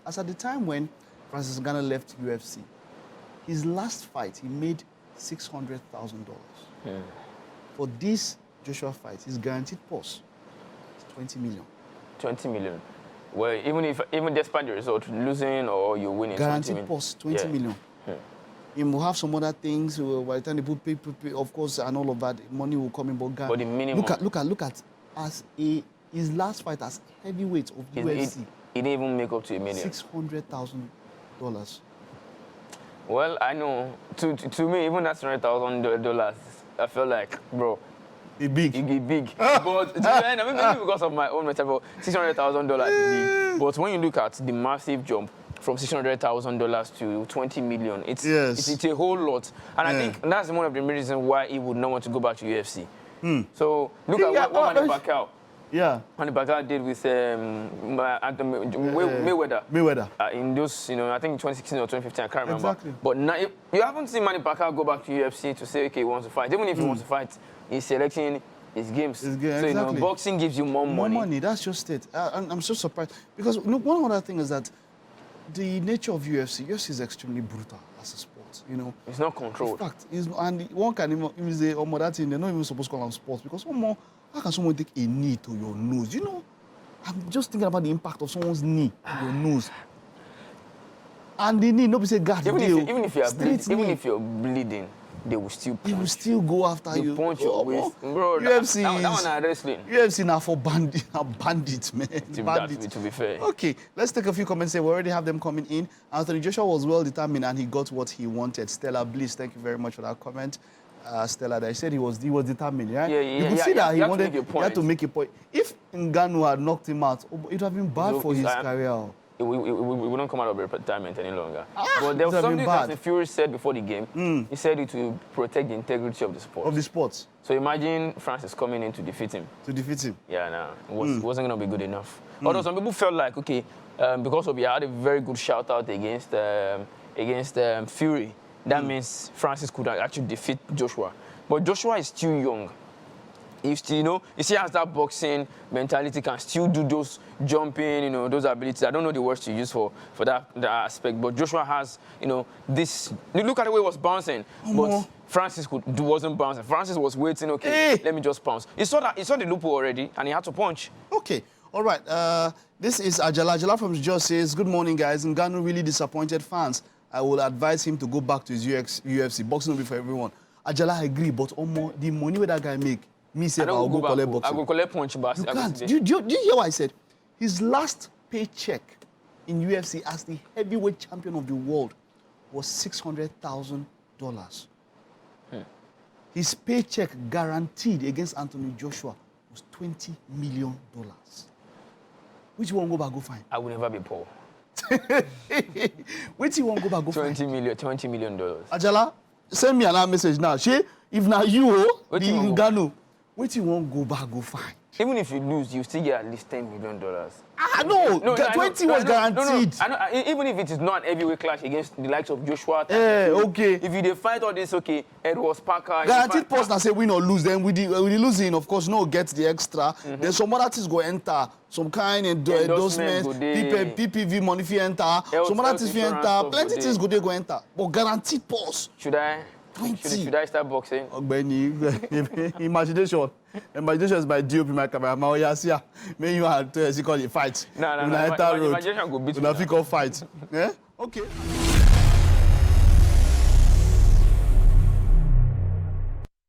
as at the time when Francis Ngannou left UFC, his last fight, he made $600,000. For this Joshua fight, his guaranteed purse is 20 million. 20 million. Well, even despite the result, losing or you winning, guaranteed purse, 20 million. You will have some other things. By the time they put, of course, and all of that, money will come in. But the minimum. Look at as his last fight as heavyweight of the UFC. He didn't even make up to $1 million. $600,000. Well, I know. To me, even that $600,000, I felt like, bro. It's big. It's big. But maybe because of my own metaphor, $600,000 is big. But when you look at the massive jump from $600,000 to 20 million, it's a whole lot. And I think that's one of the reasons why he would not want to go back to UFC. So look at what Manny Pacquiao. Manny Pacquiao did with Mayweather. In those, I think 2016 or 2015, I can't remember. Exactly. But now, you haven't seen Manny Pacquiao go back to UFC to say, okay, he wants to fight. Even if he wants to fight, he's selecting his games. So, exactly. Boxing gives you more money. More money, that's just it. I'm so surprised. Because, look, one other thing is that the nature of UFC is extremely brutal as a sport, It's not controlled. In fact, and one can even say, that thing, they're not even supposed to call them sports. Because how can someone take a knee to your nose? I'm just thinking about the impact of someone's knee to your nose. And the knee, nobody say, God, even if you're bleeding, they will still punch. They will still go after you. Punch your waist. Bro, UFC that one are wrestling. UFC now for bandits, man. To be fair. Okay, let's take a few comments here. We already have them coming in. Anthony Joshua was well determined and he got what he wanted. Stella Bliss, thank you very much for that comment. Stella, I said he was determined, right? You could see that he had to make a point. If Ngannou had knocked him out, it would have been bad for his career. We wouldn't come out of retirement any longer. But there was something that Fury said before the game. He said it to protect the integrity of the sport. Of the sports. So imagine Francis coming in to defeat him. Yeah, no, it wasn't going to be good enough. Although some people felt like, okay, because he had a very good shout out against Fury, that means Francis could actually defeat Joshua. But Joshua is still young. He still, he still has that boxing mentality, can still do those jumping, those abilities. I don't know the words to use for that aspect, but Joshua has, this. Look at the way he was bouncing, but Francis wasn't bouncing. Francis was waiting. Okay, let me just bounce. He saw the loophole already, and he had to punch. Okay, all right. This is Ajala. Ajala from Jos says, "Good morning, guys. Ngannou really disappointed fans. I will advise him to go back to his UFC. Boxing will be for everyone." Ajala, I agree, but the money where that guy make. Me say I'll go collect boxing. I go collect punch, but you can't. Do you hear what I said? His last paycheck in UFC as the heavyweight champion of the world was $600,000. His paycheck guaranteed against Anthony Joshua was $20 million. Which one go back go find? I will never be poor. Which one go back go find? $20 million. Ajala, send me another message now. If now you the Ngannou. What you want go back, go find? Even if you lose, you still get at least $10 million. No, 20 was guaranteed. I know, even if it is not an heavyweight clash against the likes of Joshua. Okay. If you fight all this, okay, Edwards, Parker. Guaranteed post now say win or lose. Then with the losing, of course, no get the extra. Then some other things go enter. Some kind of endorsement, PPV money fi enter. Some other things fi enter. Plenty things go enter. But guaranteed post. Should I? 20. Should I start boxing? Imagination is by DOP my camera. May you have to call it fight. No. Imagination go beat. Fight. Yeah? Okay.